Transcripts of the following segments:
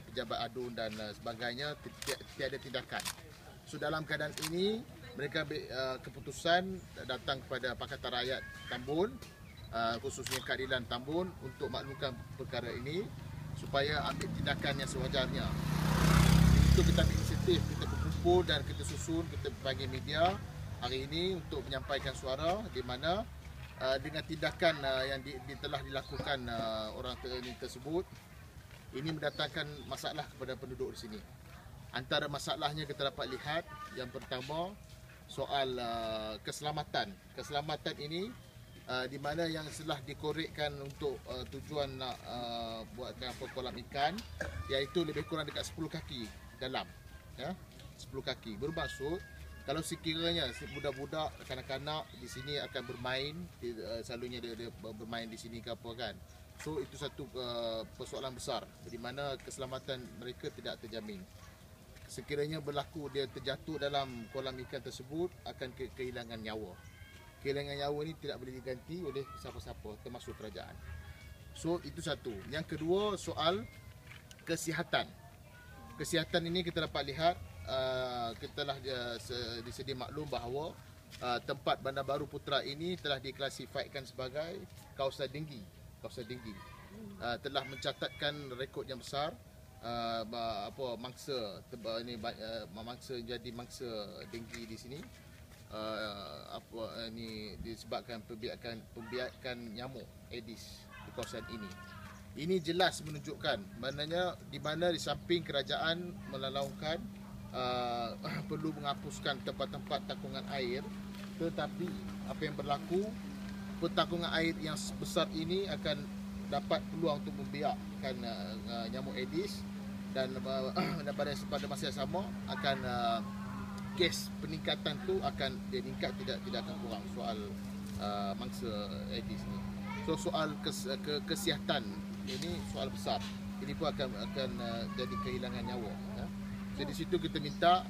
pejabat adun dan sebagainya, tiada tindakan. So dalam keadaan ini mereka keputusan datang kepada Pakatan Rakyat Tambun, khususnya Keadilan Tambun, untuk maklumkan perkara ini supaya ambil tindakan yang sewajarnya. Itu kita ambil inisiatif, kita berkumpul dan kita susun, kita panggil media hari ini untuk menyampaikan suara di mana dengan tindakan yang telah dilakukan orang ini tersebut, ini mendatangkan masalah kepada penduduk di sini. Antara masalahnya kita dapat lihat, yang pertama soal keselamatan. Keselamatan ini di mana yang telah dikorekkan untuk tujuan nak buatkan kolam ikan, iaitu lebih kurang dekat 10 kaki dalam, ya, 10 kaki. Bermaksud kalau sekiranya budak-budak, kanak-kanak di sini akan bermain, selalunya dia bermain di sini ke apa kan. So itu satu persoalan besar di mana keselamatan mereka tidak terjamin. Sekiranya berlaku dia terjatuh dalam kolam ikan tersebut, akan kehilangan nyawa. Kehilangan nyawa ini tidak boleh diganti oleh siapa-siapa, termasuk kerajaan. So itu satu. Yang kedua, soal kesihatan. Kesihatan ini kita dapat lihat, kita telah disedia maklum bahawa tempat Bandar Baru Putra ini telah diklasifikasikan sebagai kawasan denggi. Kawasan denggi. Telah mencatatkan rekod yang besar, mangsa jadi mangsa denggi di sini. Ini disebabkan pembiakan nyamuk Aedes di kawasan ini. Ini jelas menunjukkan maknanya di mana di samping kerajaan melalaungkan perlu menghapuskan tempat-tempat takungan air, tetapi apa yang berlaku, pertakungan air yang besar ini akan dapat peluang untuk membiakkan nyamuk Aedes, dan pada masa yang sama akan kes peningkatan tu akan meningkat, tidak akan kurang soal mangsa Aedes ni. So soal kesihatan ini soal besar. Ini pun akan jadi kehilangan nyawa. Ya. So di situ kita minta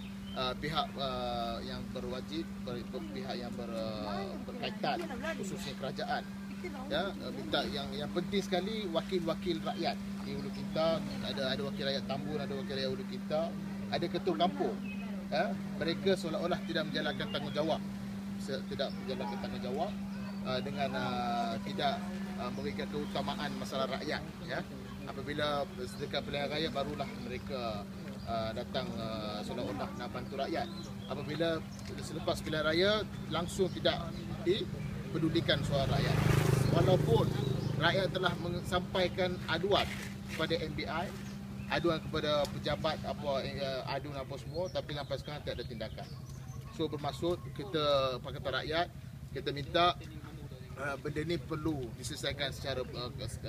pihak yang berwajib, pihak yang berkaitan, khususnya kerajaan, ya, minta yang penting sekali wakil-wakil rakyat di Hulu Kinta, ada wakil rakyat Tambun, ada wakil rakyat Hulu Kinta, ada ketua kampung, ya, mereka seolah-olah tidak menjalankan tanggungjawab, dengan tidak memberikan keutamaan masalah rakyat, ya. Apabila sedekah pilihan raya barulah mereka datang seolah-olah nak bantu rakyat. Apabila selepas pilihan raya langsung tidak dipedulikan suara rakyat. Walaupun rakyat telah menyampaikan aduan kepada NBI, aduan kepada pejabat adun apa semua, tapi sampai sekarang tak ada tindakan. So bermaksud kita Pakatan Rakyat, kita minta benda ni perlu diselesaikan secara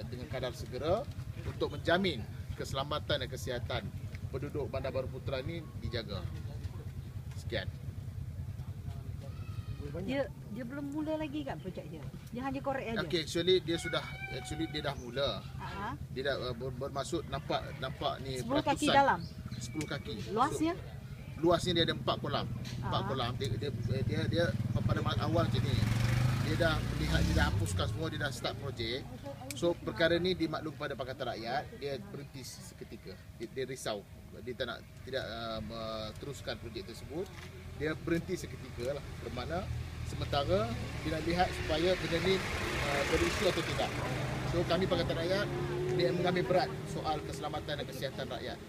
dengan kadar segera untuk menjamin keselamatan dan kesihatan penduduk Bandar Baru Putra ni dijaga. Sekian. Dia belum mula lagi kan projek dia. Dia hanya korek aja. Okey, dia dah mula. Dia dah bermaksud nampak ni 10 kaki dalam. 10 kaki. Luasnya? Luasnya dia ada 4 kolam. 4 kolam. Dia pada awal macam ni. Dia dah melihat, dia dah hapuskan semua, dia dah start projek. So perkara ni dimaklum pada Pakatan Rakyat, dia berhenti seketika. Dia risau. Dia tidak teruskan projek tersebut. Dia berhenti seketika lah. Bermakna sementara dia nak lihat supaya benda ni berisu atau tidak. So kami Pakatan Rakyat dia mengambil berat soal keselamatan dan kesihatan rakyat.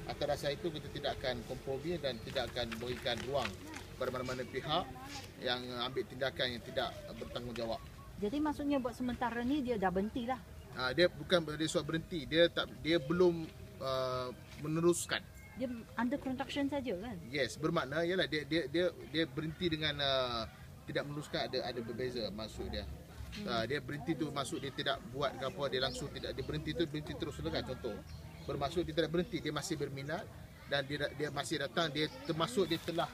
Atas dasar itu kita tidak akan kompromi dan tidak akan berikan ruang kepada mana-mana pihak yang ambil tindakan yang tidak bertanggungjawab. Jadi maksudnya buat sementara ni dia dah berhenti lah. Dia bukan dia soal berhenti, dia belum meneruskan. Dia under construction saja kan? Yes, bermakna ialah dia berhenti dengan tidak meneruskan, ada berbeza maksud dia. Dia berhenti tu maksud dia tidak buat ke apa, dia langsung tidak, dia berhenti terus kan, contoh. Bermaksud dia tidak berhenti, dia masih berminat dan dia masih datang, dia termasuk dia telah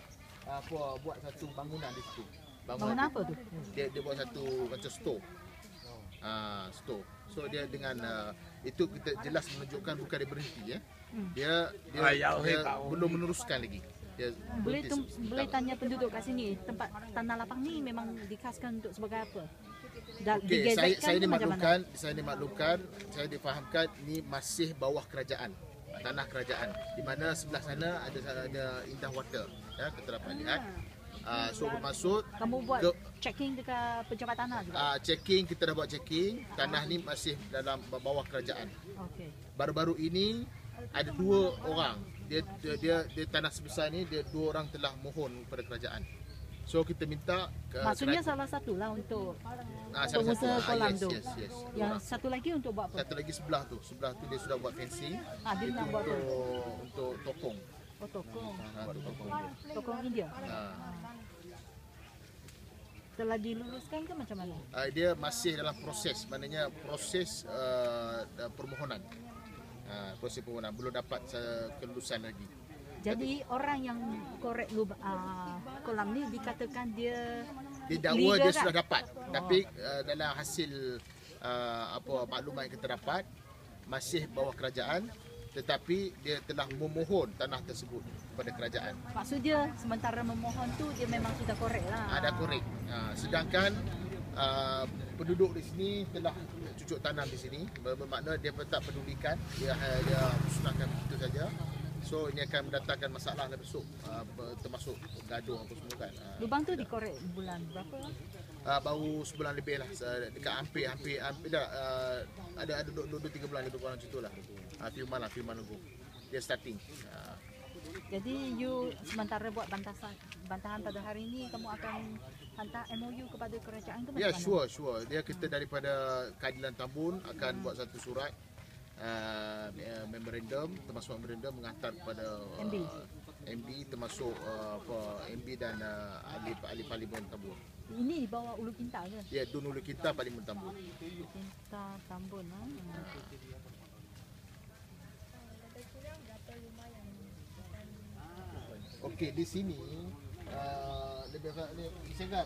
buat satu bangunan di situ. Bangunan apa tu? Dia buat satu macam store. Store. So dia dengan itu kita jelas menunjukkan bukan dia berhenti, ya. Dia belum meneruskan lagi. Dia boleh tanya penduduk kat sini, tempat tanah lapang ni memang dikhaskan untuk sebagai apa? Okey, saya tu macam mana? dimaklumkan, saya difahamkan ni masih bawah kerajaan, tanah kerajaan. Di mana sebelah sana ada Indah Water, ya, kita dapat lihat. So bermaksud Kamu buat ke- checking dekat pejabat tanah juga? checking, kita dah buat checking, tanah ni masih dalam bawah kerajaan. Okey. Baru-baru ini ada 2 orang, dia tanah sebesar ni, dia 2 orang telah mohon kepada kerajaan. So kita minta Maksudnya salah satu lah untuk salah pengusaha satu. kolam Yes, tu. yes, yes. Yang satu lagi untuk buat apa? Satu lagi sebelah tu dia sudah buat fencing. Dia Itu nak buat apa? untuk tokong. Oh, tokong. Untuk tokong dia. Tokong India. Ha. Telah diluluskan ke macam mana? Dia masih dalam proses, maknanya proses permohonan. Proses permohonan belum dapat kelulusan lagi. Jadi orang yang korek kolam ni dikatakan dia Didakwa legal dia kan? sudah dapat, tapi dalam hasil maklumat yang kita dapat masih bawah kerajaan, tetapi dia telah memohon tanah tersebut kepada kerajaan. Maksud dia sementara memohon tu dia memang sudah korek lah. Ada korek. Sedangkan penduduk di sini telah cucuk tanam di sini, bermakna dia tak pedulikan, dia musnahkan begitu saja. So ini akan mendatangkan masalah lah besok, termasuk gaduh apa semua kan. Lubang tu dikorek bulan berapa? Baru sebulan lebih lah, dekat hampir dah, ada 2-3 bulan lebih kurang macam tu lah. Few months ago dia starting. Jadi you sementara buat bantahan pada hari ini, kamu akan hantar MOU kepada kerajaan ke macam Ya, mana? sure. Kita daripada Keadilan Tambun akan buat satu surat memorandum, termasuk memorandum menghantar kepada MB, termasuk MB dan ahli Parlimen Tambun. Ini di bawah Ulu Kinta ke? Ya, Dun Ulu Kinta Parlimen Tambun. Ulu Kinta Tambun lah. Okey, di sini lebih Segar.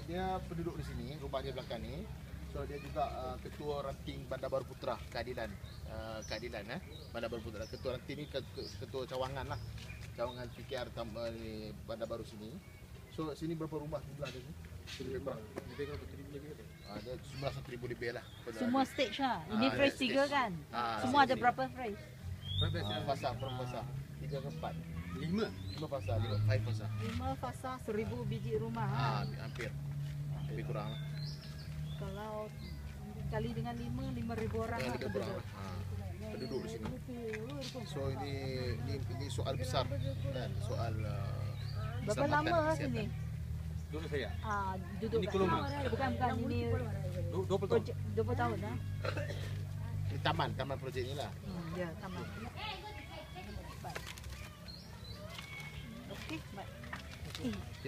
Dia penduduk di sini, rumah dia belakang ni. So dia juga ketua ranting Bandar Baru Putra Keadilan. Bandar Baru Putra. Ketua ranting ni ketua cawangan lah. Cawangan PKR Bandar Baru sini. So sini berapa rumah jumlah dia ni? Lebih kurang. Ada jumlah 1,000 lebih lah. Semua stage lah. Ini phrase stage. 3 kan? Semua ada berapa phrase? Fasa, berapa fasa? 3 ke 4? 5 fasa, 5 fasa. 5 fasa 1,000 biji rumah. Hampir. Lebih kurang lah. Kalau kali dengan 5,000 orang lah Lebih kurang penduduk. lah. Penduduk di sini. So ini soal besar kan, soal Berapa keselamatan lama dan lah kesihatan. sini? Dulu saya. Duduk Ini kat Kolomang. Bukan ini 20 tahun. 20 tahun lah. Ini taman projek ni lah. Ya, tamat. Okey, baik.